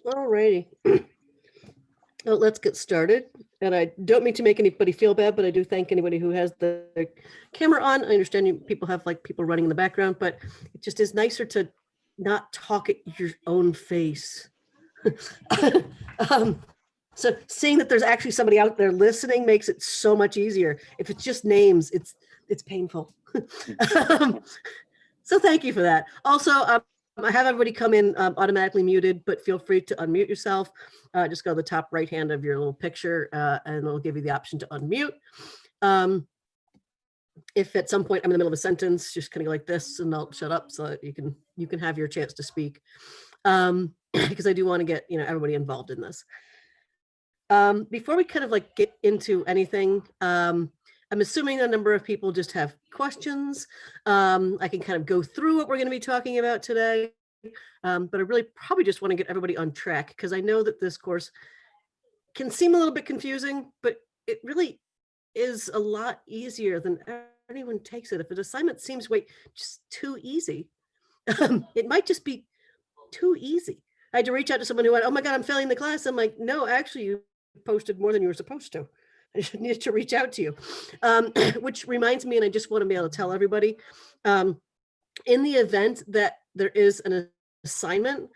All righty. Well, let's get started. And I don't mean to make anybody feel bad, but I do thank anybody who has the camera on. I understand people have like people running in the background, but it just is nicer to not talk at your own face. So seeing that there's actually somebody out there listening makes it so much easier. If it's just names, it's painful. So thank you for that. Also, I have everybody come in automatically muted, but feel free to unmute yourself. Just go to the top right hand of your little picture and it'll give you the option to unmute. If at some point I'm in the middle of a sentence, just kind of like this and I'll shut up so that you can have your chance to speak. Because I do want to get everybody involved in this. Before we kind of like get into anything, I'm assuming a number of people just have questions. I can kind of go through what we're going to be talking about today, but I really probably just want to get everybody on track because I know that this course can seem a little bit confusing, but it really is a lot easier than anyone takes it. If an assignment seems just too easy, it might just be too easy. I had to reach out to someone who went, "Oh my God, I'm failing the class." I'm like, "No, actually, you posted more than you were supposed to. I just needed to reach out to you." Which reminds me, and I just want to be able to tell everybody, in the event that there is an assignment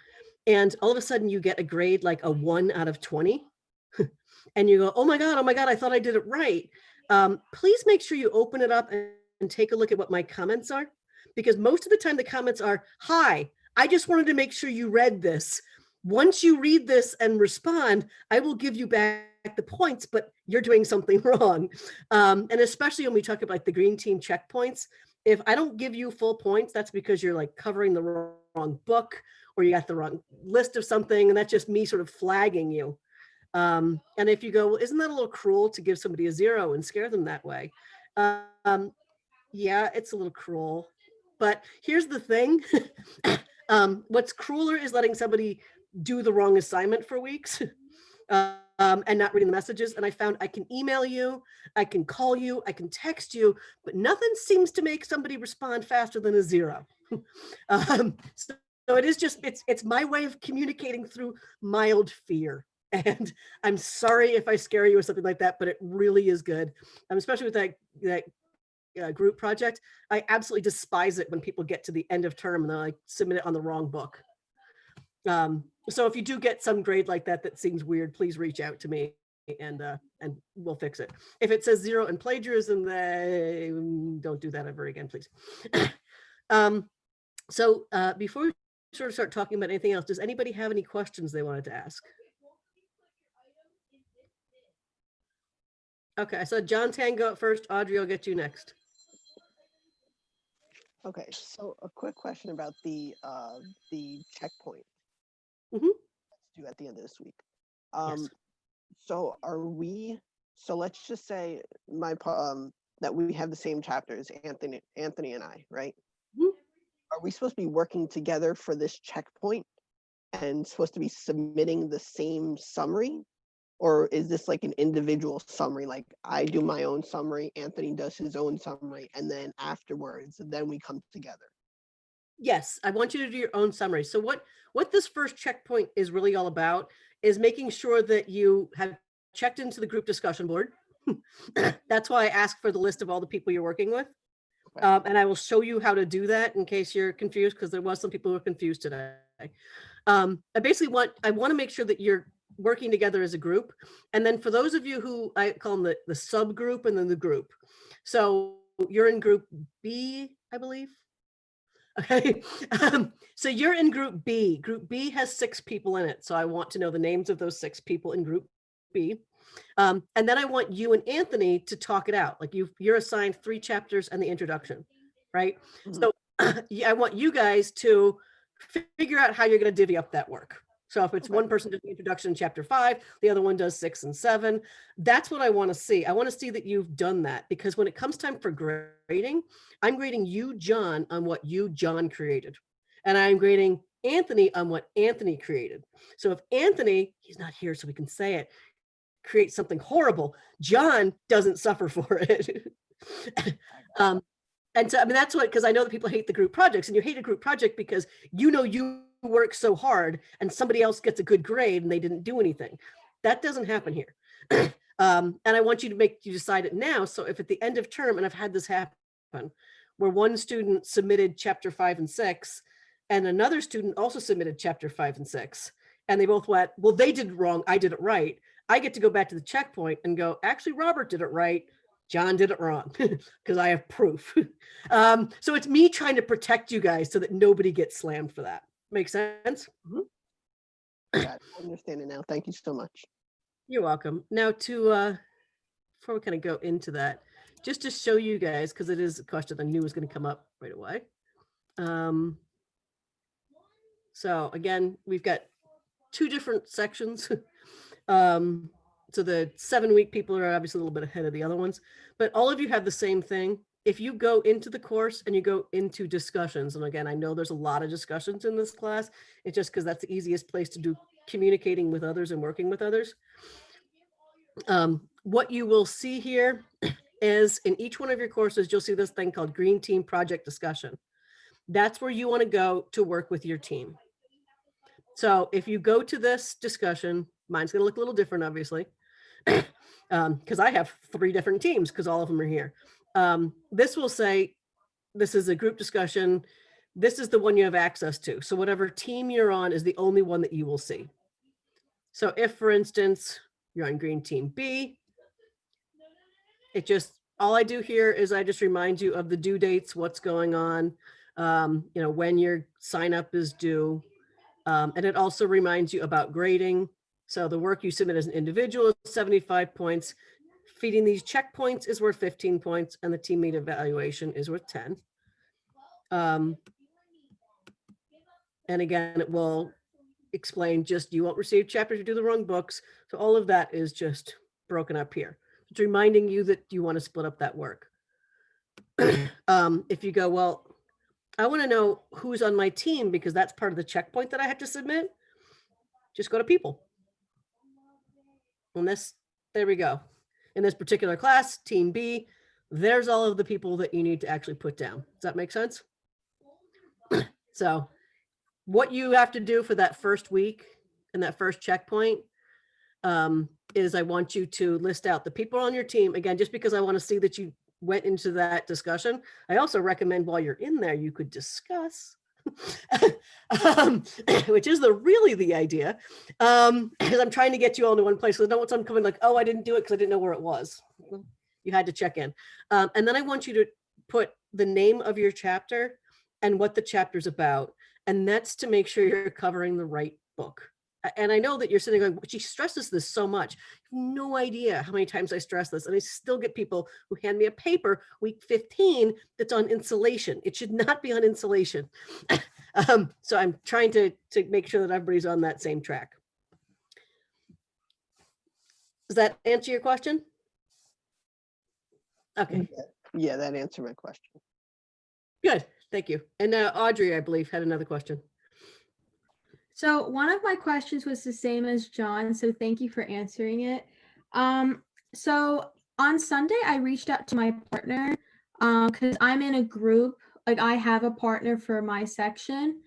and all of a sudden you get a grade like a 1 out of 20, and you go, oh my God, I thought I did it right. Please make sure you open it up and take a look at what my comments are, because most of the time the comments are, "Hi, I just wanted to make sure you read this. Once you read this and respond, I will give you back the points, but you're doing something wrong." And especially when we talk about the green team checkpoints, if I don't give you full points, that's because you're like covering the wrong book or you got the wrong list of something, and that's just me sort of flagging you. And if you go, well, isn't that a little cruel to give somebody a 0 and scare them that way? Yeah, it's a little cruel. But here's the thing. What's crueler is letting somebody do the wrong assignment for weeks and not reading the messages. And I found I can email you, I can call you, I can text you, but nothing seems to make somebody respond faster than a 0. So it is just, it's my way of communicating through mild fear. And I'm sorry if I scare you or something like that, but it really is good. Especially with that group project. I absolutely despise it when people get to the end of term and they're like submit it on the wrong book. So if you do get some grade like that seems weird, please reach out to me and we'll fix it. If it says 0 in plagiarism, don't do that ever again, please. So before we sort of start talking about anything else, does anybody have any questions they wanted to ask? Okay, so John Tango up first. Audrey, I'll get you next. Okay, so a quick question about the checkpoint. Mm-hmm. Due at the end of this week. Yes. So let's just say that we have the same chapters, Anthony and I, right? Mm-hmm. Are we supposed to be working together for this checkpoint and supposed to be submitting the same summary? Or is this like an individual summary? Like I do my own summary, Anthony does his own summary, and then afterwards, then we come together. Yes, I want you to do your own summary. So what this first checkpoint is really all about is making sure that you have checked into the group discussion board. That's why I asked for the list of all the people you're working with. Okay. And I will show you how to do that in case you're confused, because there was some people who were confused today. I want to make sure that you're working together as a group. And then for those of you who I call them the subgroup and then the group. So you're in group B, I believe. Okay. So you're in group B. Group B has 6 people in it. So I want to know the names of those 6 people in group B. And then I want you and Anthony to talk it out. Like you're assigned 3 chapters and the introduction, right? Mm-hmm. So I want you guys to figure out how you're going to divvy up that work. So if it's one person does the introduction in chapter 5, the other one does 6 and 7. That's what I want to see. I want to see that you've done that, because when it comes time for grading, I'm grading you, John, on what you, John, created. And I'm grading Anthony on what Anthony created. So if Anthony, he's not here so we can say it, creates something horrible, John doesn't suffer for it. And so, I mean, that's what, because I know that people hate the group projects, and you hate a group project because you worked so hard and somebody else gets a good grade and they didn't do anything. That doesn't happen here. And I want you to decide it now. So if at the end of term, and I've had this happen, where one student submitted chapter 5 and 6, and another student also submitted chapter 5 and 6, and they both went, well, they did it wrong, I did it right. I get to go back to the checkpoint and go, actually, Robert did it right, John did it wrong, because I have proof. So it's me trying to protect you guys so that nobody gets slammed for that. Make sense? Got it. I understand it now. Thank you so much. You're welcome. Now before we kind of go into that, just to show you guys, because it is a question I knew was going to come up right away. So again, we've got 2 different sections. So the 7-week people are obviously a little bit ahead of the other ones, but all of you have the same thing. If you go into the course and you go into discussions, and again, I know there's a lot of discussions in this class, it's just because that's the easiest place to do communicating with others and working with others. What you will see here is in each one of your courses, you'll see this thing called Green Team Project Discussion. That's where you want to go to work with your team. So if you go to this discussion, mine's going to look a little different, obviously, because I have 3 different teams because all of them are here. This will say, this is a group discussion. This is the one you have access to. So whatever team you're on is the only one that you will see. So if, for instance, you're on Green Team B, all I do here is I just remind you of the due dates, what's going on, when your sign up is due. And it also reminds you about grading. So the work you submit as an individual is 75 points. Feeding these checkpoints is worth 15 points, and the teammate evaluation is worth 10. And again, it will explain just you won't receive chapters if you do the wrong books. So all of that is just broken up here. It's reminding you that you want to split up that work. If you go, well, I want to know who's on my team because that's part of the checkpoint that I have to submit, just go to people. And there we go. In this particular class, Team B, there's all of the people that you need to actually put down. Does that make sense? So what you have to do for that first week and that first checkpoint is I want you to list out the people on your team. Again, just because I want to see that you went into that discussion. I also recommend while you're in there, you could discuss, which is really the idea. Because I'm trying to get you all into one place. So I don't want someone coming like, oh, I didn't do it because I didn't know where it was. You had to check in. And then I want you to put the name of your chapter and what the chapter's about. And that's to make sure you're covering the right book. And I know that you're sitting going, she stresses this so much. No idea how many times I stress this. And I still get people who hand me a paper week 15 that's on insulation. It should not be on insulation. So I'm trying to make sure that everybody's on that same track. Does that answer your question? Okay. Yeah, that answered my question. Good. Thank you. And Audrey, I believe, had another question. So one of my questions was the same as John, so thank you for answering it. So on Sunday, I reached out to my partner because I'm in a group, like I have a partner for my section.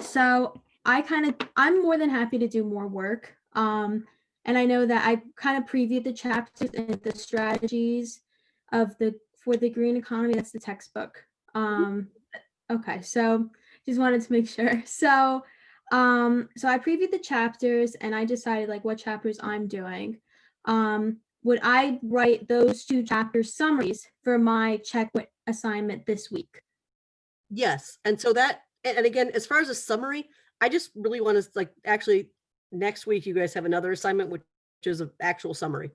So I'm more than happy to do more work. And I know that I kind of previewed the chapters and the strategies for the green economy. That's the textbook. Okay, so just wanted to make sure. So I previewed the chapters and I decided like what chapters I'm doing. Would I write those 2 chapter summaries for my checkpoint assignment this week? Yes. And so and again, as far as a summary, I just really want to actually next week, you guys have another assignment, which is an actual summary.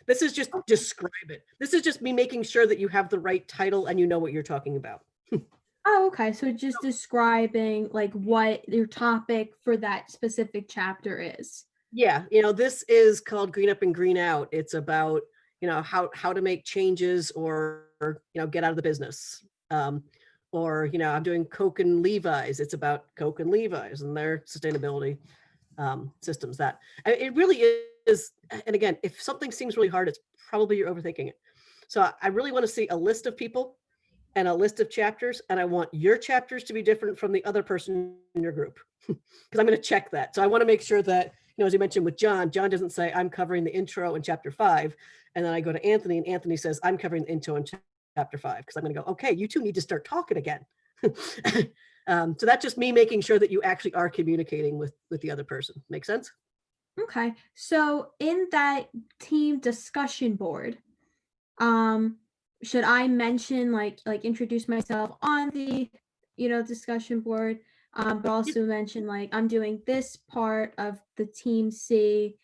This is just describe it. This is just me making sure that you have the right title and you know what you're talking about. Oh, okay. So just describing like what your topic for that specific chapter is. Yeah. This is called Green Up and Green Out. It's about, how to make changes or, get out of the business. Or, I'm doing Coke and Levi's. It's about Coke and Levi's and their sustainability systems. It really is. And again, if something seems really hard, it's probably you're overthinking it. So I really want to see a list of people and a list of chapters, and I want your chapters to be different from the other person in your group, because I'm going to check that. So I want to make sure that, as you mentioned with John doesn't say I'm covering the intro in chapter 5, and then I go to Anthony and Anthony says I'm covering the intro in chapter 5, because I'm going to go, okay, you two need to start talking again. So that's just me making sure that you actually are communicating with the other person. Make sense? Okay. So in that team discussion board, should I mention like introduce myself on the discussion board, but also mention like I'm doing this part of the team C,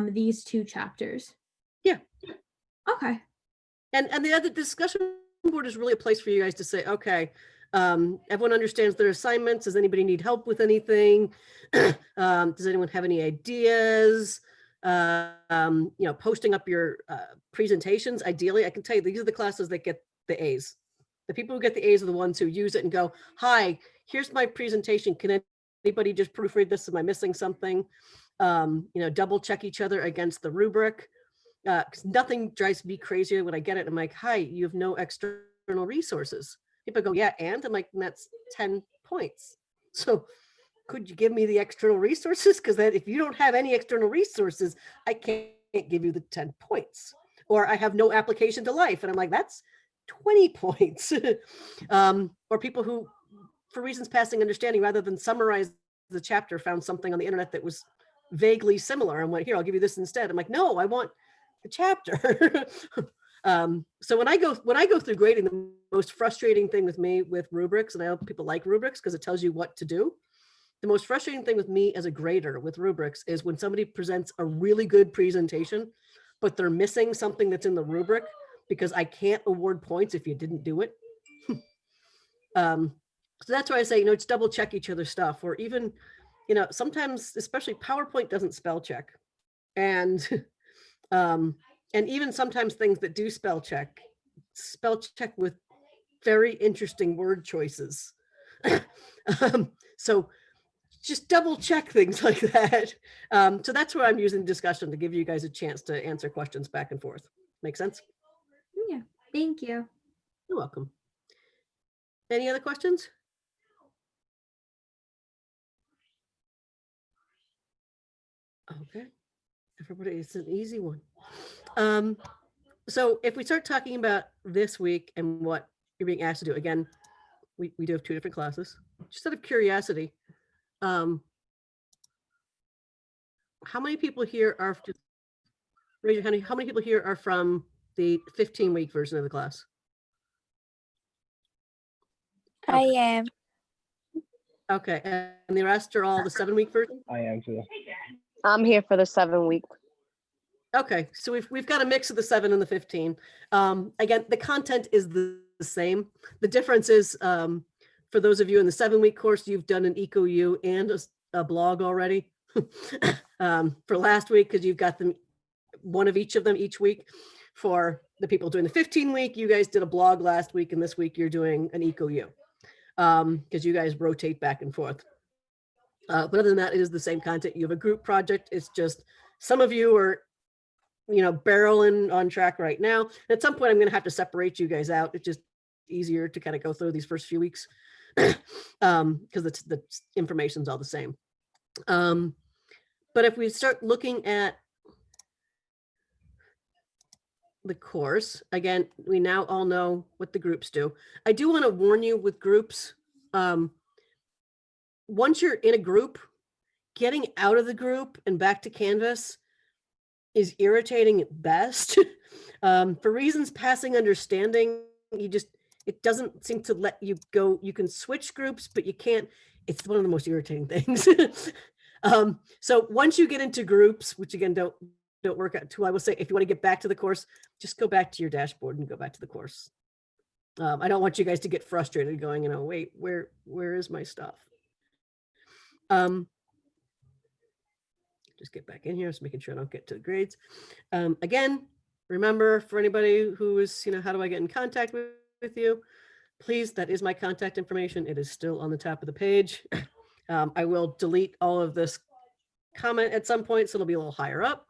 these 2 chapters? Yeah. Okay. And the other discussion board is really a place for you guys to say, okay, everyone understands their assignments. Does anybody need help with anything? Does anyone have any ideas? Posting up your presentations. Ideally, I can tell you, these are the classes that get the A's. The people who get the A's are the ones who use it and go, hi, here's my presentation. Can anybody just proofread this? Am I missing something? Double check each other against the rubric. Because nothing drives me crazier when I get it. I'm like, hi, you have no external resources. People go, yeah, and I'm like, that's 10 points. So could you give me the external resources? Because then if you don't have any external resources, I can't give you the 10 points. Or I have no application to life. And I'm like, that's 20 points. Or people who, for reasons passing understanding, rather than summarize the chapter, found something on the internet that was vaguely similar and went, here, I'll give you this instead. I'm like, no, I want the chapter. So when I go through grading, the most frustrating thing with me with rubrics, and I know people like rubrics because it tells you what to do. The most frustrating thing with me as a grader with rubrics is when somebody presents a really good presentation, but they're missing something that's in the rubric, because I can't award points if you didn't do it. So that's why I say, just double check each other's stuff, or even, sometimes, especially PowerPoint doesn't spell check. And even sometimes things that do spell check with very interesting word choices. So just double check things like that. So that's where I'm using discussion to give you guys a chance to answer questions back and forth. Make sense? Yeah. Thank you. You're welcome. Any other questions? Okay. Everybody, it's an easy one. So if we start talking about this week and what you're being asked to do, again, we do have 2 different classes. Just out of curiosity, how many people here are, raise your hand, how many people here are from the 15-week version of the class? I am. Okay, and the rest are all the 7-week version? I am too. I'm here for the 7-week. Okay, so we've got a mix of the 7 and the 15. Again, the content is the same. The difference is, for those of you in the 7-week course, you've done an EcoU and a blog already. For last week, because you've got them, one of each of them each week. For the people doing the 15-week, you guys did a blog last week, and this week you're doing an EcoU, because you guys rotate back and forth. But other than that, it is the same content. You have a group project. It's just some of you are, barreling on track right now. At some point, I'm going to have to separate you guys out. It's just easier to kind of go through these first few weeks, because the information's all the same. But if we start looking at the course, again, we now all know what the groups do. I do want to warn you with groups. Once you're in a group, getting out of the group and back to Canvas is irritating at best. For reasons passing understanding, it doesn't seem to let you go. You can switch groups, but you can't. It's one of the most irritating things. So once you get into groups, which again don't work out too, I will say, if you want to get back to the course, just go back to your dashboard and go back to the course. I don't want you guys to get frustrated going, wait, where is my stuff? Just get back in here, just making sure I don't get to the grades. Again, remember, for anybody who is, how do I get in contact with you? Please, that is my contact information. It is still on the top of the page. I will delete all of this comment at some point, so it'll be a little higher up.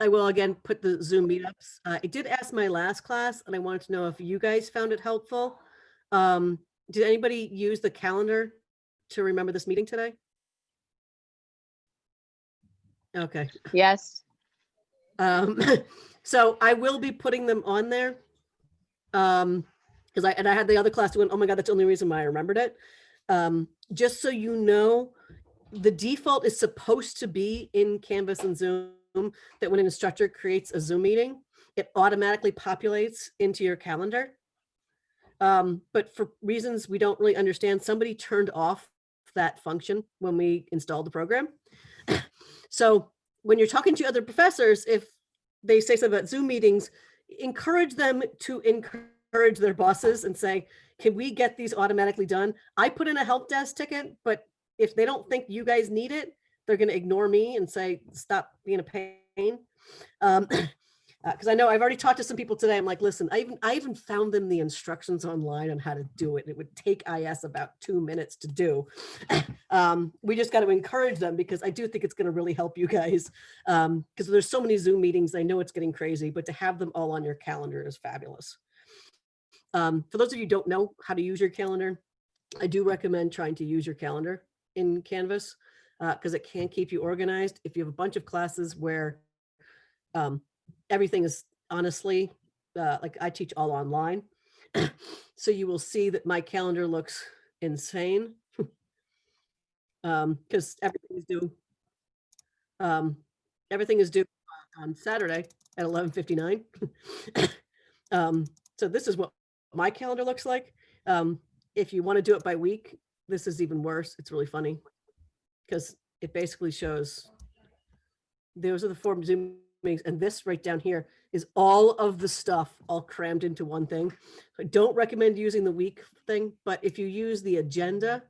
I will again put the Zoom meetups. I did ask my last class and I wanted to know if you guys found it helpful. Did anybody use the calendar to remember this meeting today? Okay. Yes. So I will be putting them on there. Because I had the other class who went, oh my God, that's the only reason why I remembered it. Just so you know, the default is supposed to be in Canvas and Zoom that when an instructor creates a Zoom meeting, it automatically populates into your calendar. But for reasons we don't really understand, somebody turned off that function when we installed the program. So when you're talking to other professors, if they say something about Zoom meetings, encourage them to encourage their bosses and say, can we get these automatically done? I put in a help desk ticket, but if they don't think you guys need it, they're going to ignore me and say, stop being a pain. Because I know I've already talked to some people today. I'm like, listen, I even found them the instructions online on how to do it. It would take IS about 2 minutes to do. We just got to encourage them because I do think it's going to really help you guys. Because there's so many Zoom meetings. I know it's getting crazy, but to have them all on your calendar is fabulous. For those of you who don't know how to use your calendar, I do recommend trying to use your calendar in Canvas because it can keep you organized. If you have a bunch of classes where everything is honestly, like I teach all online. So you will see that my calendar looks insane because everything is due on Saturday at 11:59. So this is what my calendar looks like. If you want to do it by week, this is even worse. It's really funny because it basically shows those are the 4 Zoom meetings, and this right down here is all of the stuff all crammed into one thing. I don't recommend using the week thing, but if you use the agenda,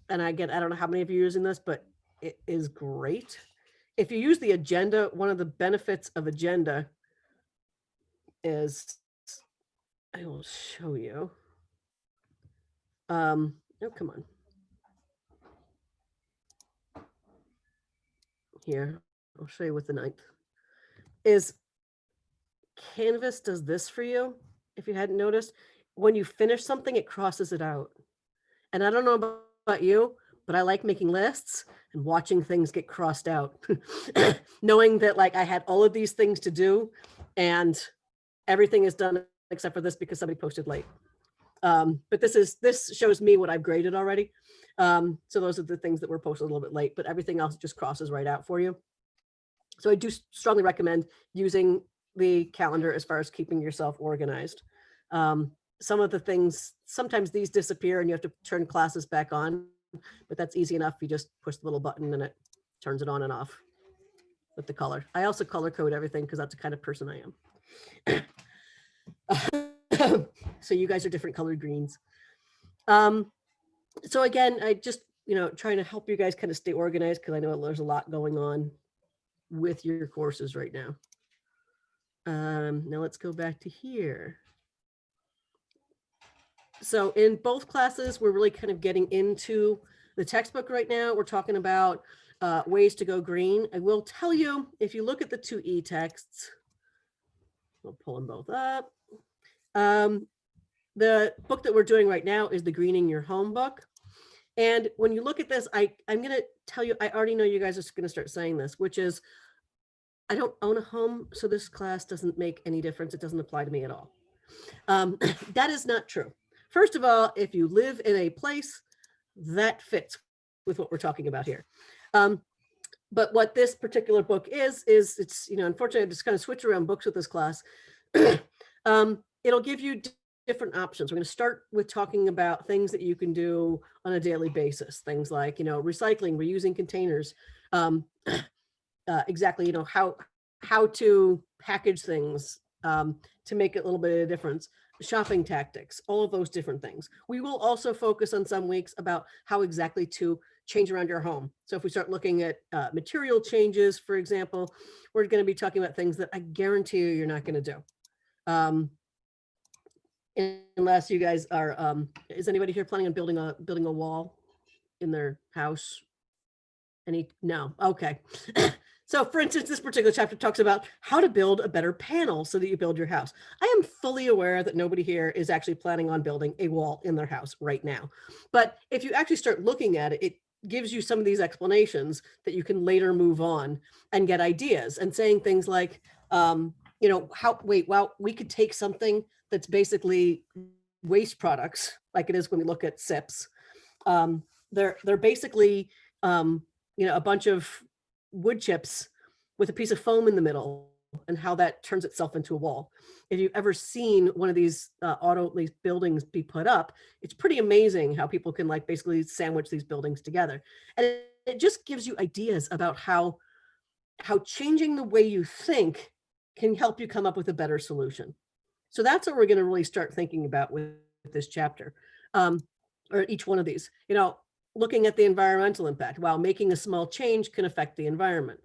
and I don't know how many of you are using this, but it is great. If you use the agenda, one of the benefits of agenda is, I will show you. Oh, come on. Here, I'll show you with the 9th. Is Canvas does this for you. If you hadn't noticed, when you finish something, it crosses it out. And I don't know about you, but I like making lists and watching things get crossed out. Knowing that like I had all of these things to do and everything is done except for this because somebody posted late. But this shows me what I've graded already. So those are the things that were posted a little bit late, but everything else just crosses right out for you. So I do strongly recommend using the calendar as far as keeping yourself organized. Some of the things, sometimes these disappear and you have to turn classes back on, but that's easy enough. You just push the little button and it turns it on and off with the color. I also color code everything because that's the kind of person I am. So you guys are different colored greens. So again, I just, trying to help you guys kind of stay organized because I know there's a lot going on with your courses right now. Now let's go back to here. So in both classes, we're really kind of getting into the textbook right now. We're talking about ways to go green. I will tell you, if you look at the 2 e-texts, we'll pull them both up. The book that we're doing right now is the Greening Your Home book. And when you look at this, I'm going to tell you, I already know you guys are going to start saying this, which is, I don't own a home, so this class doesn't make any difference. It doesn't apply to me at all. That is not true. First of all, if you live in a place, that fits with what we're talking about here. But what this particular book is it's, unfortunately, I just kind of switch around books with this class. It'll give you different options. We're going to start with talking about things that you can do on a daily basis. Things like, recycling, reusing containers, exactly, how to package things to make it a little bit of a difference, shopping tactics, all of those different things. We will also focus on some weeks about how exactly to change around your home. So if we start looking at material changes, for example, we're going to be talking about things that I guarantee you're not going to do. Unless you guys are, is anybody here planning on building a wall in their house? No, okay. So for instance, this particular chapter talks about how to build a better panel so that you build your house. I am fully aware that nobody here is actually planning on building a wall in their house right now. But if you actually start looking at it, it gives you some of these explanations that you can later move on and get ideas, and saying things like, you know, well, we could take something that's basically waste products, like it is when we look at SIPs. They're basically, you know, a bunch of wood chips with a piece of foam in the middle, and how that turns itself into a wall. If you've ever seen one of these these buildings be put up, it's pretty amazing how people can like basically sandwich these buildings together. And it just gives you ideas about how changing the way you think can help you come up with a better solution. So that's what we're going to really start thinking about with this chapter, or each one of these. You know, looking at the environmental impact. While making a small change can affect the environment.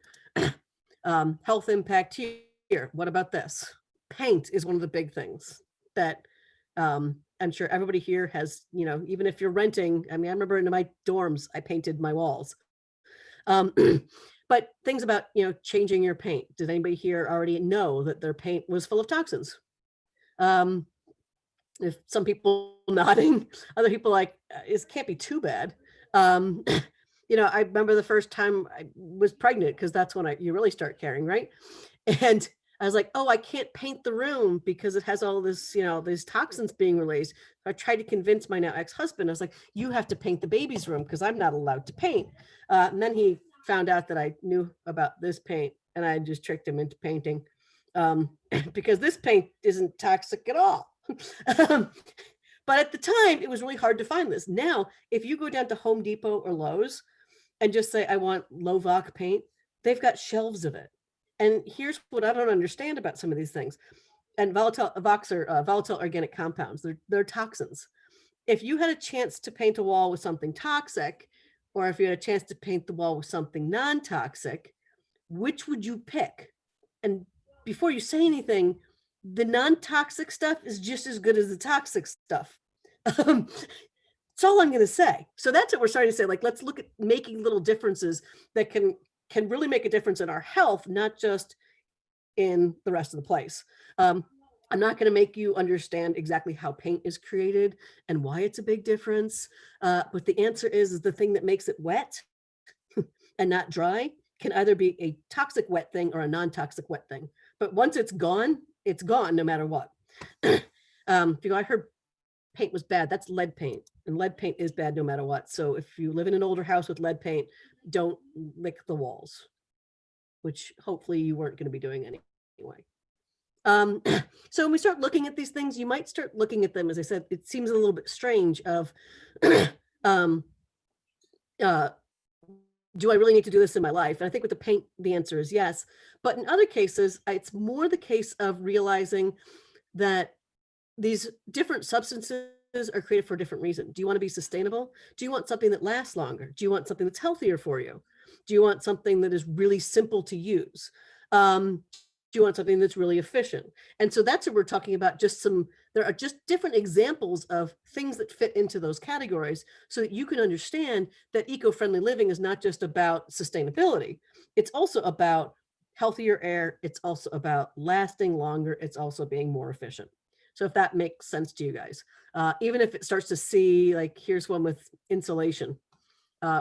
Health impact here. What about this? Paint is one of the big things that I'm sure everybody here has, you know, even if you're renting. I mean, I remember in my dorms, I painted my walls. But things about, you know, changing your paint. Did anybody here already know that their paint was full of toxins? If some people nodding, other people like, it can't be too bad. You know, I remember the first time I was pregnant, because that's when you really start caring, right? And I was like, oh, I can't paint the room because it has all this, you know, these toxins being released. I tried to convince my now ex-husband. I was like, you have to paint the baby's room because I'm not allowed to paint. And then he found out that I knew about this paint, and I just tricked him into painting, because this paint isn't toxic at all. But at the time, it was really hard to find this. Now, if you go down to Home Depot or Lowe's and just say, I want Lovac paint, they've got shelves of it. And here's what I don't understand about some of these things. And volatile organic compounds, they're toxins. If you had a chance to paint a wall with something toxic, or if you had a chance to paint the wall with something non-toxic, which would you pick? And before you say anything, the non-toxic stuff is just as good as the toxic stuff. That's all I'm going to say. So that's what we're starting to say. Like, let's look at making little differences that can really make a difference in our health, not just in the rest of the place. I'm not going to make you understand exactly how paint is created and why it's a big difference. But the answer is the thing that makes it wet and not dry can either be a toxic wet thing or a non-toxic wet thing. But once it's gone no matter what. You know, I heard paint was bad. That's lead paint, and lead paint is bad no matter what. So if you live in an older house with lead paint, don't lick the walls, which hopefully you weren't going to be doing anyway. So when we start looking at these things, you might start looking at them, as I said, it seems a little bit strange of, do I really need to do this in my life? And I think with the paint, the answer is yes. But in other cases, it's more the case of realizing that these different substances are created for a different reason. Do you want to be sustainable? Do you want something that lasts longer? Do you want something that's healthier for you? Do you want something that is really simple to use? Do you want something that's really efficient? And so that's what we're talking about. There are just different examples of things that fit into those categories, so that you can understand that eco-friendly living is not just about sustainability. It's also about healthier air. It's also about lasting longer. It's also being more efficient. So if that makes sense to you guys, even if it starts to see, like, here's one with insulation,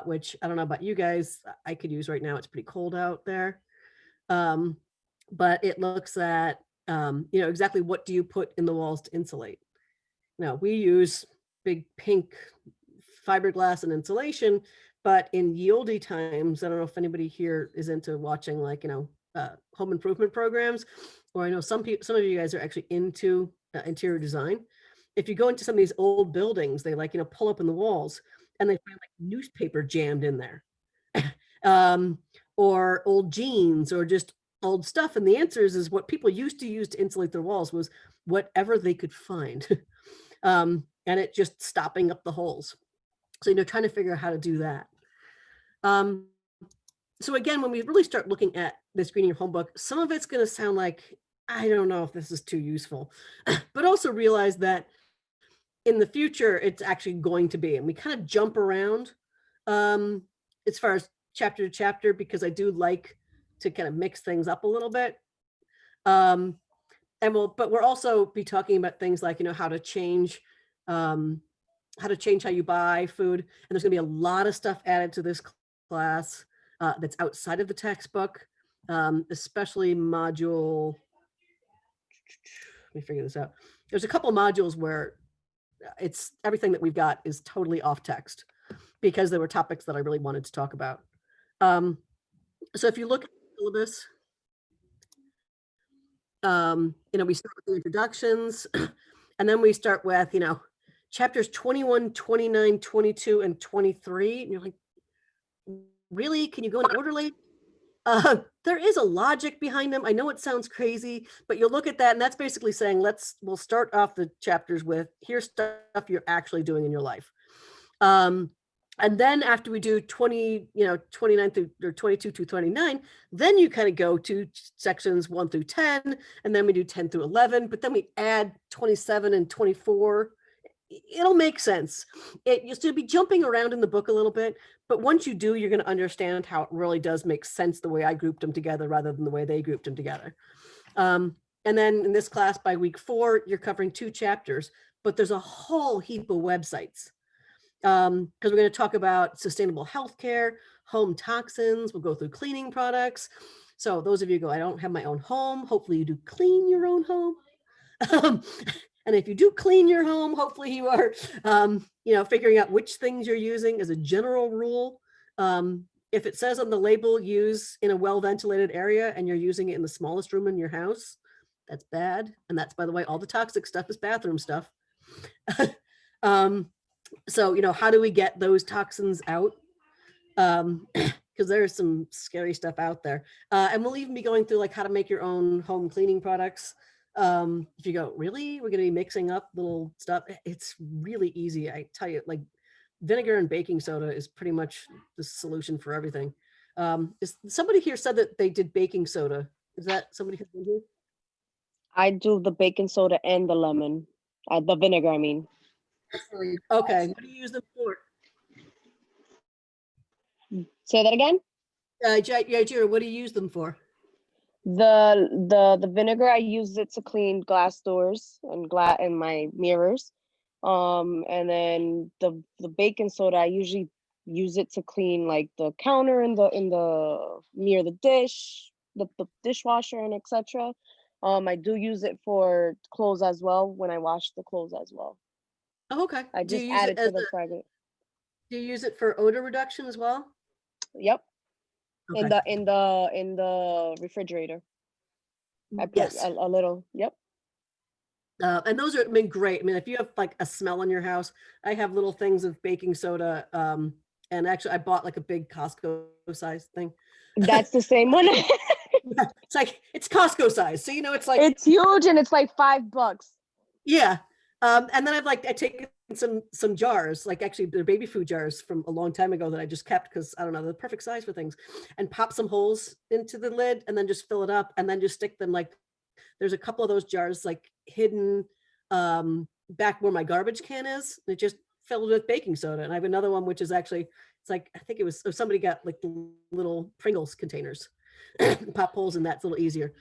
which I don't know about you guys, I could use right now. It's pretty cold out there. But it looks at, you know, exactly what do you put in the walls to insulate. Now, we use big pink fiberglass and insulation, but in ye olde times, I don't know if anybody here is into watching, like, you know, home improvement programs, or I know some of you guys are actually into interior design. If you go into some of these old buildings, they, like, you know, pull up in the walls and they find like newspaper jammed in there, or old jeans, or just old stuff. And the answer is what people used to use to insulate their walls was whatever they could find. And it just stopping up the holes. So, you know, trying to figure out how to do that. So again, when we really start looking at this Greening Your Home book, some of it's going to sound like, I don't know if this is too useful, but also realize that in the future, it's actually going to be, and we kind of jump around as far as chapter to chapter, because I do like to kind of mix things up a little bit. But we'll also be talking about things like, how to change how you buy food. And there's gonna be a lot of stuff added to this class that's outside of the textbook, especially module, let me figure this out. There's a couple of modules where it's everything that we've got is totally off text because there were topics that I really wanted to talk about. So if you look at the syllabus, we start with the introductions and then we start with, chapters 21, 29, 22, and 23. And you're like, really? Can you go in orderly? There is a logic behind them. I know it sounds crazy, but you'll look at that and that's basically saying, we'll start off the chapters with here's stuff you're actually doing in your life. And then after we do 29 through or 22 to 29, then you kind of go to sections 1 through 10, and then we do 10 through 11, but then we add 27 and 24. It'll make sense. It used to be jumping around in the book a little bit, but once you do, you're going to understand how it really does make sense the way I grouped them together rather than the way they grouped them together. And then in this class by week 4, you're covering 2 chapters, but there's a whole heap of websites. Because we're going to talk about sustainable healthcare, home toxins, we'll go through cleaning products. So those of you go, I don't have my own home. Hopefully you do clean your own home. And if you do clean your home, hopefully you are, figuring out which things you're using as a general rule. If it says on the label, use in a well-ventilated area and you're using it in the smallest room in your house, that's bad. And that's, by the way, all the toxic stuff is bathroom stuff. So, how do we get those toxins out? Because there's some scary stuff out there. And we'll even be going through like how to make your own home cleaning products. If you go, really, we're going to be mixing up little stuff. It's really easy. I tell you, like vinegar and baking soda is pretty much the solution for everything. Is somebody here said that they did baking soda? Is that somebody who's been here? I do the baking soda and the lemon, the vinegar, I mean. Okay, what do you use them for? Say that again? Jira, what do you use them for? The vinegar, I use it to clean glass doors and my mirrors. And then the baking soda, I usually use it to clean like the counter in the near the dish, the dishwasher and etc. I do use it for clothes as well when I wash the clothes as well. Oh, okay. I just add it to the fragrance. Do you use it for odor reduction as well? Yep. Okay. In the refrigerator. I put Yes. a little. Yep. And those are great. I mean, if you have like a smell in your house, I have little things of baking soda. And actually I bought like a big Costco size thing. That's the same one. It's Costco size. So, it's like, it's huge and it's like $5. yeah. And then I take some jars, like actually they're baby food jars from a long time ago that I just kept because I don't know, they're the perfect size for things, and pop some holes into the lid and then just fill it up and then just stick them like, there's a couple of those jars like hidden back where my garbage can is. And it just filled with baking soda. And I have another one, which is actually, it's like, I think it was, somebody got like the little Pringles containers, pop holes in that's a little easier.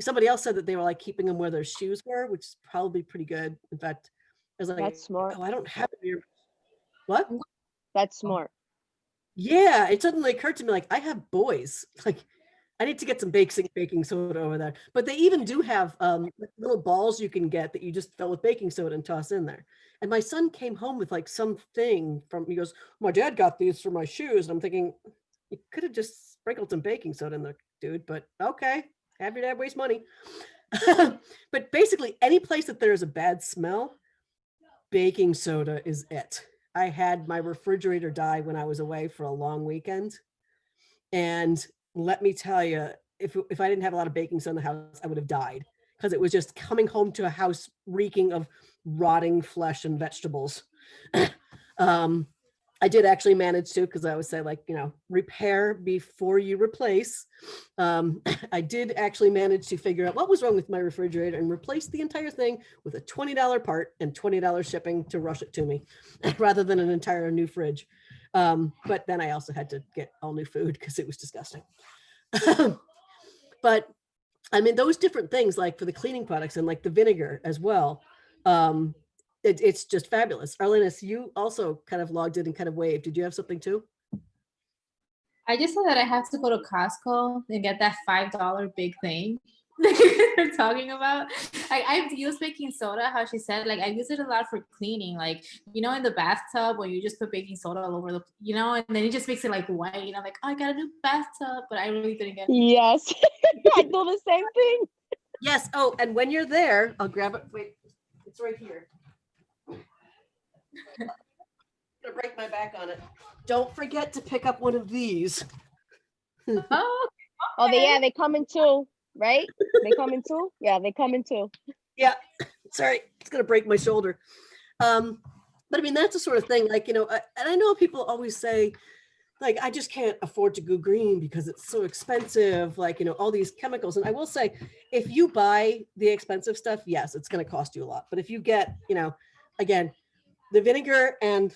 Somebody else said that they were like keeping them where their shoes were, which is probably pretty good. In fact, I was like, That's smart. oh, I don't have it here. What? That's smart. Yeah, it suddenly occurred to me, like, I have boys. Like, I need to get some baking soda over there. But they even do have little balls you can get that you just fill with baking soda and toss in there. And my son came home with like something he goes, my dad got these for my shoes. And I'm thinking, you could have just sprinkled some baking soda in there, dude, but okay. Have your dad waste money. But basically any place that there is a bad smell, baking soda is it. I had my refrigerator die when I was away for a long weekend. And let me tell you, if I didn't have a lot of baking soda in the house, I would have died because it was just coming home to a house reeking of rotting flesh and vegetables. I did actually manage to, because I always say, like, repair before you replace. I did actually manage to figure out what was wrong with my refrigerator and replace the entire thing with a $20 part and $20 shipping to rush it to me rather than an entire new fridge. But then I also had to get all new food because it was disgusting. But I mean, those different things, like for the cleaning products and like the vinegar as well, it's just fabulous. Arlenis, you also kind of logged in and kind of waved. Did you have something too? I just saw that I have to go to Costco and get that $5 big thing that you're talking about. I've used baking soda, how she said, like I use it a lot for cleaning, like, you know, in the bathtub when you just put baking soda all over the, you know, and then it just makes it like white, you know, like, oh, I got a new bathtub, but I really didn't get it. Yes, I do the same thing. Yes. Oh, and when you're there, I'll grab it. Wait, it's right here. I'm gonna break my back on it. Don't forget to pick up one of these. Oh, Oh, they come in two, right? They come in two. Yeah, they come in two. Yeah, sorry, it's gonna break my shoulder. But I mean, that's the sort of thing, like, you know, and I know people always say, like, I just can't afford to go green because it's so expensive, like, you know, all these chemicals. And I will say, if you buy the expensive stuff, yes, it's gonna cost you a lot. But if you get, you know, again, the vinegar and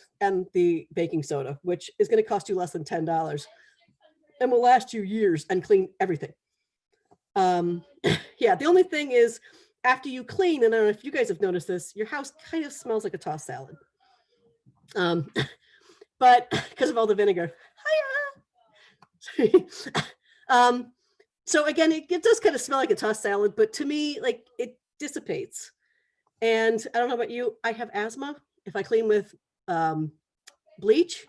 the baking soda, which is gonna cost you less than $10 and will last you years and clean everything. Yeah, the only thing is, after you clean, and I don't know if you guys have noticed this, your house kind of smells like a tossed salad. But because of all the vinegar. Hiya. So again, it does kind of smell like a tossed salad, but to me, like, it dissipates. And I don't know about you, I have asthma. If I clean with bleach,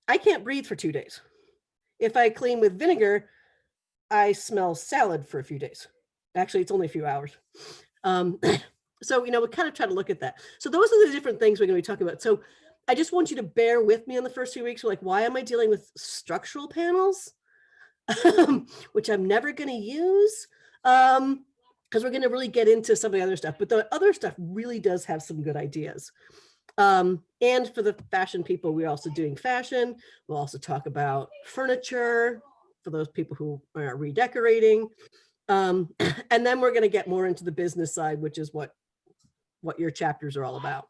I can't breathe for 2 days. If I clean with vinegar, I smell salad for a few days. Actually, it's only a few hours. So, you know, we kind of try to look at that. So those are the different things we're going to be talking about. So I just want you to bear with me on the first few weeks. We're like, why am I dealing with structural panels, which I'm never going to use? Because we're going to really get into some of the other stuff. But the other stuff really does have some good ideas. And for the fashion people, we're also doing fashion. We'll also talk about furniture for those people who are redecorating. And then we're going to get more into the business side, which is what your chapters are all about.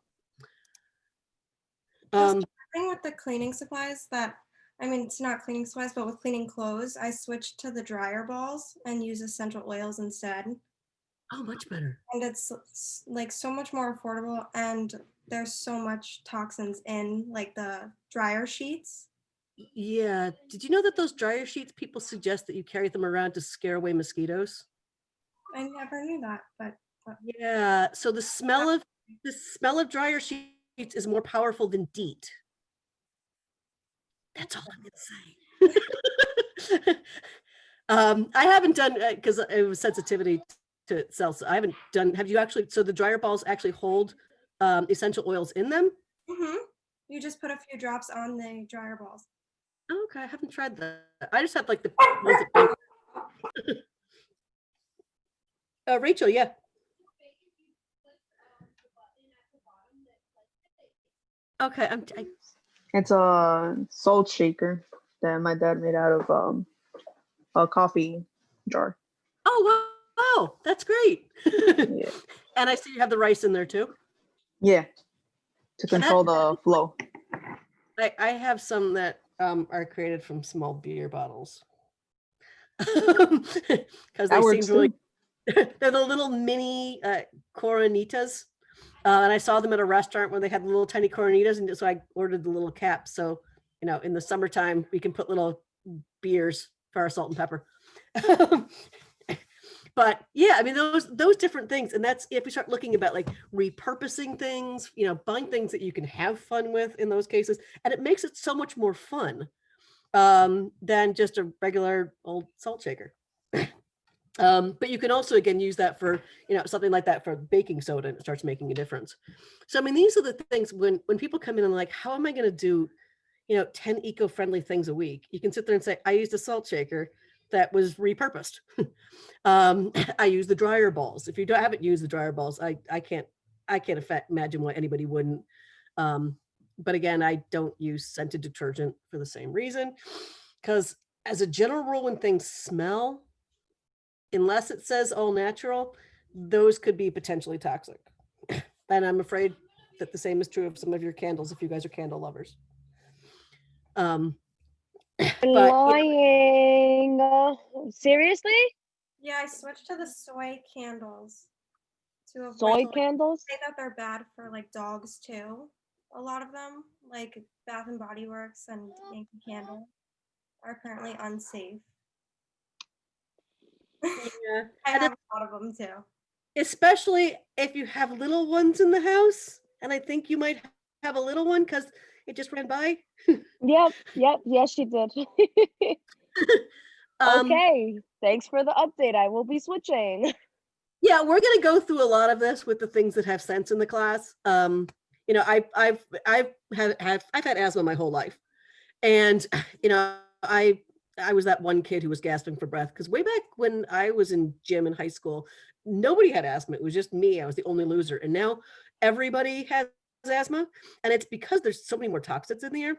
The thing with the cleaning supplies that, I mean, it's not cleaning supplies, but with cleaning clothes, I switched to the dryer balls and use essential oils instead. Oh, much better. And it's like so much more affordable, and there's so much toxins in like the dryer sheets. Yeah. Did you know that those dryer sheets, people suggest that you carry them around to scare away mosquitoes? I never knew that, but Yeah. So the smell of dryer sheets is more powerful than DEET. That's all I'm gonna say. I haven't done, because it was sensitivity to cells. I haven't done. Have you actually? So the dryer balls actually hold essential oils in them? you just put a few drops on the dryer balls. Okay, I haven't tried that. I just have like the ones that don't. Rachel, yeah. Okay, It's a salt shaker that my dad made out of a coffee jar. Oh wow, that's great. Yeah. And I see you have the rice in there too. Yeah. To control the flow. I have some that are created from small beer bottles. Because they seem really, they're the little mini Coronitas. And I saw them at a restaurant where they had little tiny Coronitas, and so I ordered the little caps. So, you know, in the summertime, we can put little beers for our salt and pepper. But yeah, I mean, those different things. And that's if we start looking about like repurposing things, you know, buying things that you can have fun with in those cases. And it makes it so much more fun than just a regular old salt shaker. But you can also, again, use that for, you know, something like that for baking soda, and it starts making a difference. So, I mean, these are the things when people come in and like, how am I going to do, you know, 10 eco-friendly things a week? You can sit there and say, I used a salt shaker that was repurposed. I use the dryer balls. If you haven't used the dryer balls, I can't imagine why anybody wouldn't. But again, I don't use scented detergent for the same reason, because as a general rule, when things smell, unless it says all natural, those could be potentially toxic. And I'm afraid that the same is true of some of your candles if you guys are candle lovers. But Lying. seriously? Yeah, I switched to the soy candles to avoid Soy like, candles? say that they're bad for like dogs too. A lot of them, like Bath and Body Works and Yankee Candle, are apparently unsafe. Yeah. I And have a lot of them too. especially if you have little ones in the house, and I think you might have a little one because it just ran by. Yep, yes, she did. Um, Okay, thanks for the update. I will be switching. yeah, we're gonna go through a lot of this with the things that have sense in the class. You know, I've had asthma my whole life, and you know, I was that one kid who was gasping for breath because way back when I was in gym in high school, nobody had asthma. It was just me. I was the only loser, and now everybody has asthma, and it's because there's so many more toxins in the air.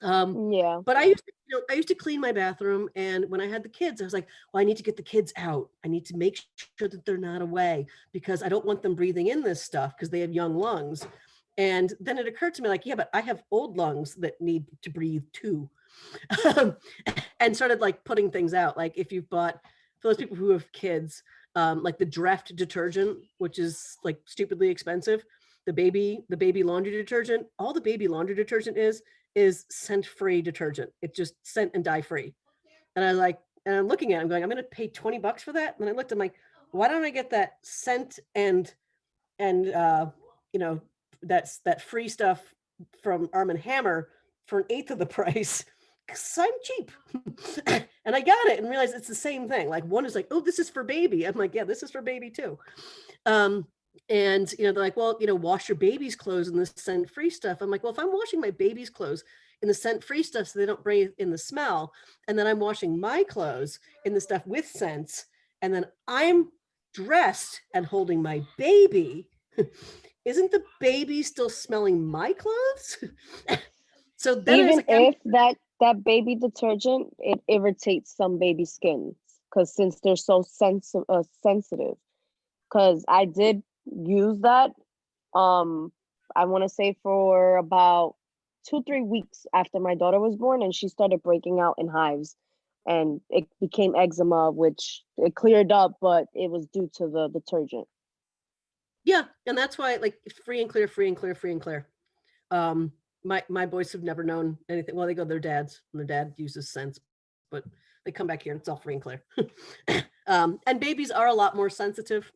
Yeah. But I used to, you know, I used to clean my bathroom, and when I had the kids, I was like, well, I need to get the kids out. I need to make sure that they're not away because I don't want them breathing in this stuff because they have young lungs. And then it occurred to me, like, yeah, but I have old lungs that need to breathe too. And started like putting things out. Like if you've bought, for those people who have kids, like the Dreft detergent, which is like stupidly expensive, the baby laundry detergent, all the baby laundry detergent is scent-free detergent. It's just scent and dye free. And I was like, and I'm looking at it, I'm going, I'm gonna pay 20 bucks for that. And I looked, I'm like, why don't I get that scent and you know, that free stuff from Arm& Hammer for an eighth of the price? Because I'm cheap. And I got it and realized it's the same thing. Like one is like, oh, this is for baby. I'm like, yeah, this is for baby too. And you know, they're like, well, you know, wash your baby's clothes in the scent-free stuff. I'm like, well, if I'm washing my baby's clothes in the scent-free stuff so they don't breathe in the smell, and then I'm washing my clothes in the stuff with scents, and then I'm dressed and holding my baby, isn't the baby still smelling my clothes? So then I was Even like, if that baby detergent, it irritates some baby skins because since they're so sensitive. Because I did use that. I want to say for about 2-3 weeks after my daughter was born, and she started breaking out in hives, and it became eczema, which it cleared up, but it was due to the detergent. yeah, and that's why like free and clear, free and clear, free and clear. My boys have never known anything. Well, they go to their dad's, and their dad uses scents, but they come back here and it's all free and clear. And babies are a lot more sensitive.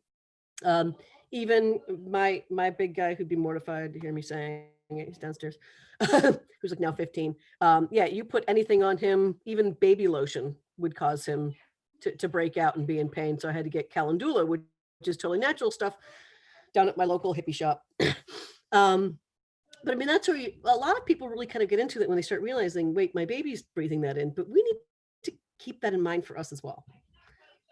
Even my big guy who'd be mortified to hear me saying it, he's downstairs, who's like now 15. Yeah, you put anything on him, even baby lotion would cause him to break out and be in pain. So I had to get calendula, which is totally natural stuff, down at my local hippie shop. But I mean, that's where a lot of people really kind of get into that when they start realizing, wait, my baby's breathing that in, but we need to keep that in mind for us as well.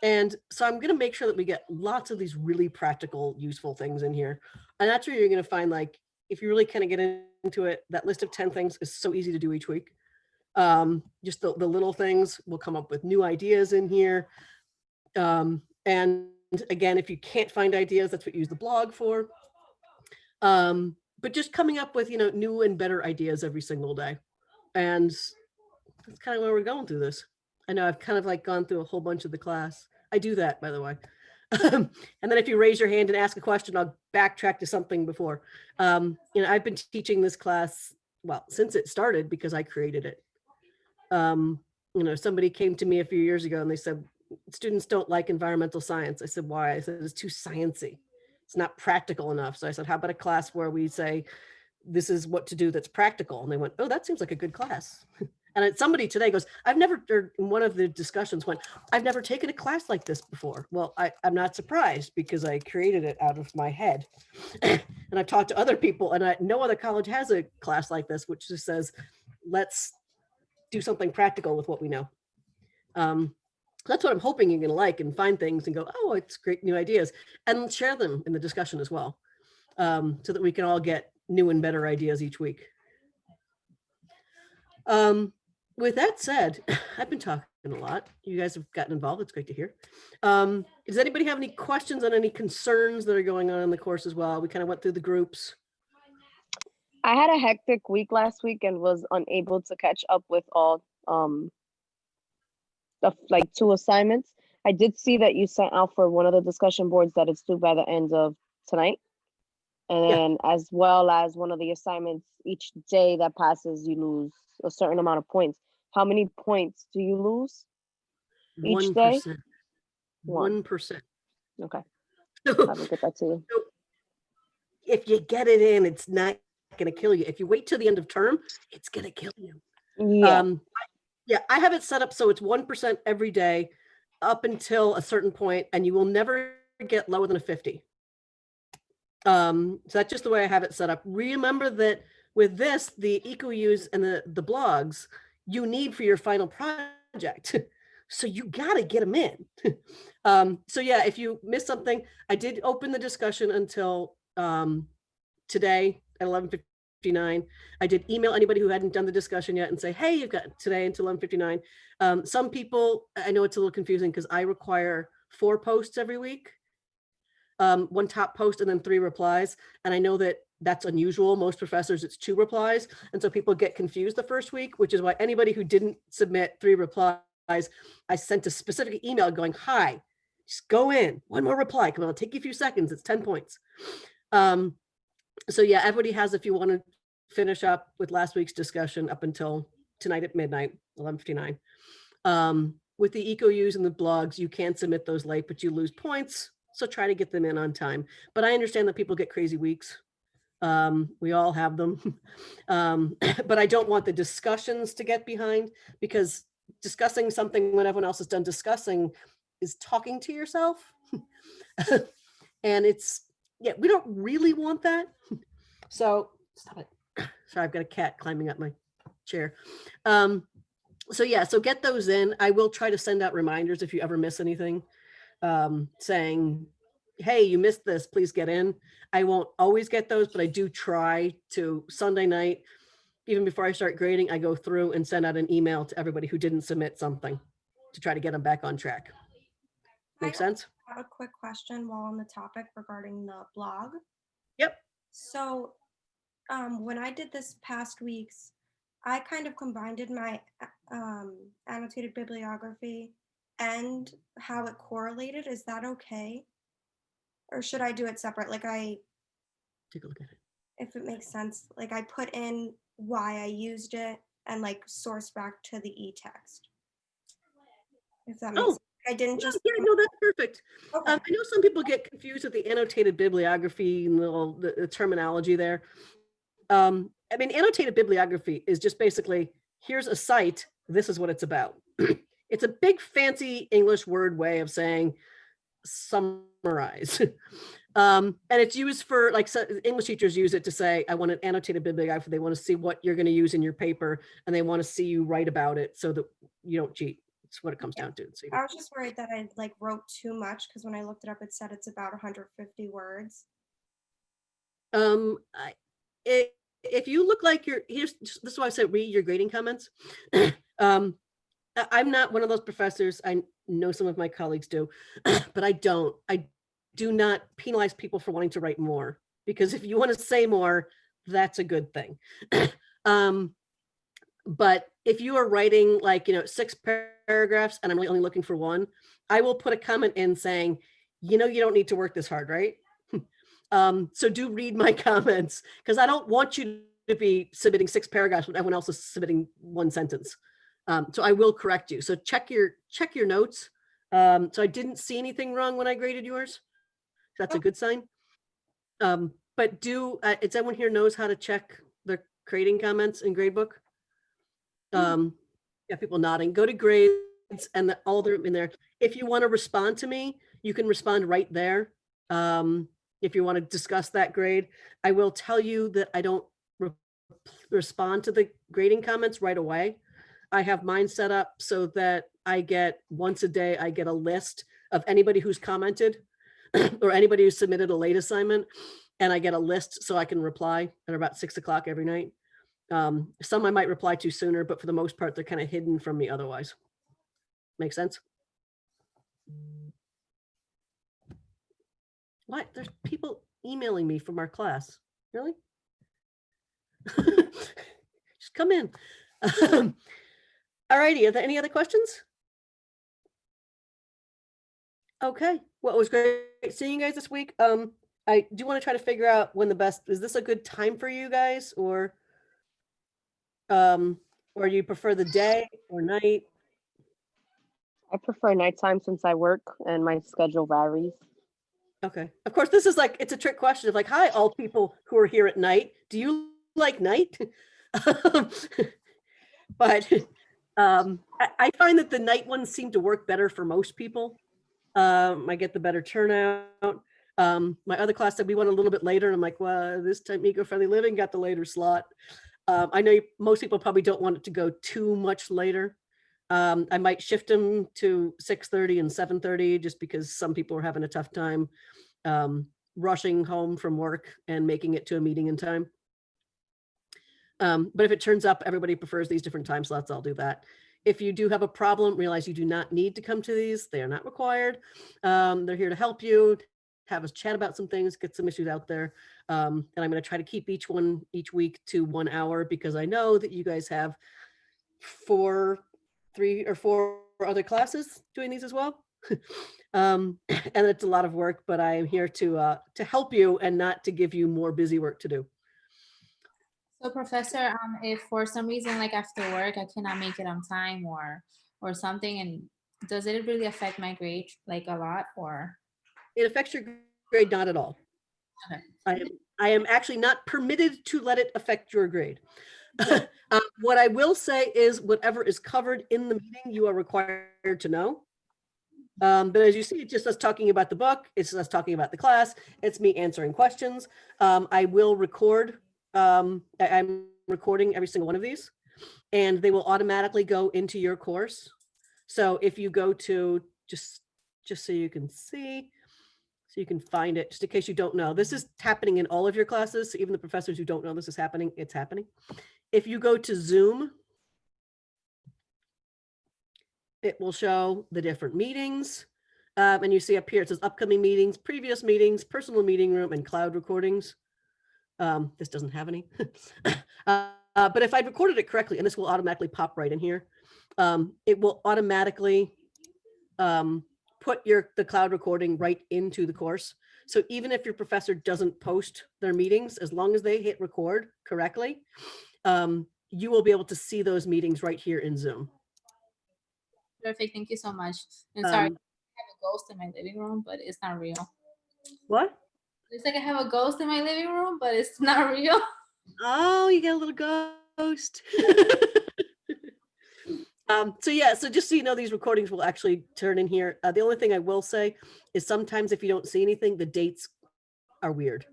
And so I'm going to make sure that we get lots of these really practical, useful things in here. And that's where you're going to find, like, if you really kind of get into it, that list of 10 things is so easy to do each week. Just the little things, we'll come up with new ideas in here. And again, if you can't find ideas, that's what you use the blog for. But just coming up with, you know, new and better ideas every single day. And that's kind of where we're going through this. I know I've kind of like gone through a whole bunch of the class. I do that, by the way. And then if you raise your hand and ask a question, I'll backtrack to something before. You know, I've been teaching this class, well, since it started because I created it. You know, somebody came to me a few years ago and they said, students don't like environmental science. I said, why? I said, it's too sciencey. It's not practical enough. So I said, how about a class where we say, this is what to do that's practical? And they went, oh, that seems like a good class. And somebody today goes, I've never, or in one of the discussions went, I've never taken a class like this before. Well, I'm not surprised because I created it out of my head. And I've talked to other people and no other college has a class like this, which just says, let's do something practical with what we know. That's what I'm hoping you're going to like and find things and go, oh, it's great new ideas, and share them in the discussion as well, so that we can all get new and better ideas each week. With that said, I've been talking a lot. You guys have gotten involved. It's great to hear. Does anybody have any questions on any concerns that are going on in the course as well? We kind of went through the groups. I had a hectic week last week and was unable to catch up with all like 2 assignments. I did see that you sent out for one of the discussion boards that it's due by the end of tonight. And Yeah. then as well as one of the assignments, each day that passes, you lose a certain amount of points. How many points do you lose each day? 1%. One. 1%. Okay, So, I will get that to you. so if you get it in, it's not going to kill you. If you wait till the end of term, it's going to kill you. Yeah, Yeah, I have it set up so it's 1% every day up until a certain point, and you will never get lower than a 50. So that's just the way I have it set up. Remember that with this, the eco-use and the blogs you need for your final project. So you got to get them in. So yeah, if you miss something, I did open the discussion until today at 11:59. I did email anybody who hadn't done the discussion yet and say, hey, you've got today until 11:59. Some people, I know it's a little confusing because I require 4 posts every week. 1 top post and then 3 replies. And I know that that's unusual. Most professors, it's 2 replies. And so people get confused the first week, which is why anybody who didn't submit 3 replies, I sent a specific email going, hi, just go in, 1 more reply. Come on, it'll take you a few seconds. It's 10 points. So yeah, everybody has, if you want to finish up with last week's discussion up until tonight at midnight, 11:59. With the eco-use and the blogs, you can submit those late, but you lose points. So try to get them in on time. But I understand that people get crazy weeks. We all have them. But I don't want the discussions to get behind, because discussing something when everyone else is done discussing is talking to yourself. And it's, yeah, we don't really want that. So stop it. Sorry, I've got a cat climbing up my chair. So yeah, so get those in. I will try to send out reminders if you ever miss anything, saying, hey, you missed this, please get in. I won't always get those, but I do try to. Sunday night, even before I start grading, I go through and send out an email to everybody who didn't submit something to try to get them back on track. Make sense? I have a quick question while on the topic regarding the blog. Yep. So when I did this past week's, I kind of combined my annotated bibliography and how it correlated. Is that okay? Or should I do it separate? Like Take a look at it. if it makes sense, like I put in why I used it and like source back to the e-text. If that makes sense. I didn't just. Yeah, no, that's perfect. Okay. I know some people get confused with the annotated bibliography and the terminology there. I mean, annotated bibliography is just basically, here's a site, this is what it's about. It's a big fancy English word way of saying summarize. And it's used for, like, so English teachers use it to say, I want an annotated bibliography. They want to see what you're going to use in your paper, and they want to see you write about it so that you don't cheat. It's what it comes down to. So I was just worried that I like wrote too much, because when I looked it up, it said it's about 150 words. If you look like this is why I said read your grading comments. I'm not one of those professors. I know some of my colleagues do, but I do not penalize people for wanting to write more, because if you want to say more, that's a good thing. But if you are writing, like, 6 paragraphs and I'm really only looking for 1, I will put a comment in saying, you don't need to work this hard, right? So do read my comments, because I don't want you to be submitting 6 paragraphs when everyone else is submitting 1 sentence. So I will correct you. So check your notes. So I didn't see anything wrong when I graded yours. That's a good sign. But it's everyone here knows how to check the grading comments in gradebook? Yeah, people nodding. Go to grades and all of them in there. If you want to respond to me, you can respond right there. If you want to discuss that grade, I will tell you that I don't respond to the grading comments right away. I have mine set up so that I get once a day, I get a list of anybody who's commented or anybody who submitted a late assignment. And I get a list so I can reply at about 6 o'clock every night. Some I might reply to sooner, but for the most part, they're kind of hidden from me otherwise. Make sense? What? There's people emailing me from our class. Really? Just come in. All righty. Are there any other questions? Okay, well, it was great seeing you guys this week. I do want to try to figure out when the best, is this a good time for you guys um, or you prefer the day or night? I prefer nighttime since I work and my schedule varies. Okay. Of course, this is like, it's a trick question of like, hi, all people who are here at night. Do you like night? But I find that the night ones seem to work better for most people. I get the better turnout. My other class said we went a little bit later. And I'm like, well, this time eco-friendly living got the later slot. I know most people probably don't want it to go too much later. I might shift them to 6:30 and 7:30 just because some people are having a tough time rushing home from work and making it to a meeting in time. But if it turns up, everybody prefers these different time slots, I'll do that. If you do have a problem, realize you do not need to come to these. They are not required. They're here to help you, have us chat about some things, get some issues out there. And I'm going to try to keep each week to 1 hour because I know that you guys have 3 or 4 other classes doing these as well. And it's a lot of work, but I am here to help you and not to give you more busy work to do. So Professor, if for some reason, like after work, I cannot make it on time or something, and does it really affect my grade like a lot or? It affects your grade not at all. Okay. I am actually not permitted to let it affect your grade. What I will say is whatever is covered in the meeting, you are required to know. But as you see, it's just us talking about the book. It's us talking about the class. It's me answering questions. I will record. I'm recording every single one of these, and they will automatically go into your course. So if you go to just so you can see, so you can find it, just in case you don't know, this is happening in all of your classes. So even the professors who don't know this is happening, it's happening. If you go to Zoom, it will show the different meetings. And you see up here, it says upcoming meetings, previous meetings, personal meeting room, and cloud recordings. This doesn't have any. But if I've recorded it correctly, and this will automatically pop right in here, it will automatically put the cloud recording right into the course. So even if your professor doesn't post their meetings, as long as they hit record correctly, you will be able to see those meetings right here in Zoom. Perfect. Thank you so much. And sorry, I have a ghost in my living room, but it's not real. What? It's like I have a ghost in my living room, but it's not real. Oh, you got a little ghost. So yeah, so just so you know, these recordings will actually turn in here. The only thing I will say is sometimes if you don't see anything, the dates are weird.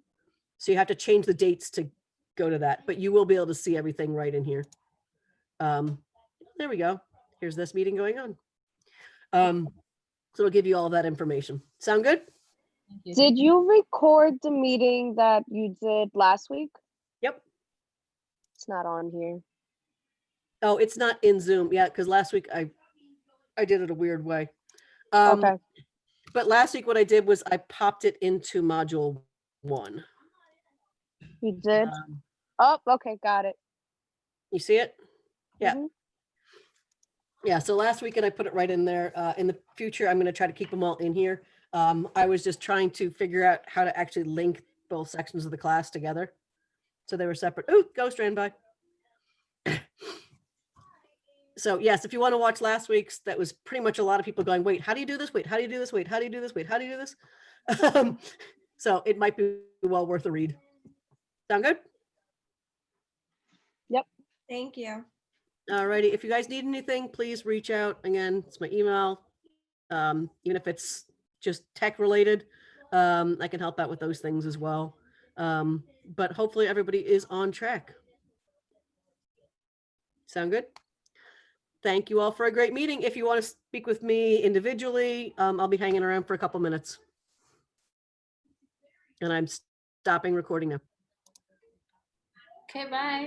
So you have to change the dates to go to that, but you will be able to see everything right in here. There we go. Here's this meeting going on. So it'll give you all of that information. Sound good? Thank you. Did you record the meeting that you did last week? Yep. It's not on here. Oh, it's not in Zoom. Yeah, because last week I did it a weird way. Okay. But last week what I did was I popped it into module 1. You did? Oh, okay, got it. You see it? Yeah. Mhm. Yeah, so last weekend I put it right in there. In the future, I'm going to try to keep them all in here. I was just trying to figure out how to actually link both sections of the class together. So they were separate. Oh, ghost ran by. So yes, if you want to watch last week's, that was pretty much a lot of people going, wait, how do you do this? Wait, how do you do this? Wait, how do you do this? Wait, how do you do this? So it might be well worth a read. Sound good? Thank you. Alrighty, if you guys need anything, please reach out. Again, it's my email. Even if it's just tech related, I can help out with those things as well. But hopefully everybody is on track. Sound good? Thank you all for a great meeting. If you want to speak with me individually, I'll be hanging around for a couple minutes. And I'm stopping recording now. Okay, bye.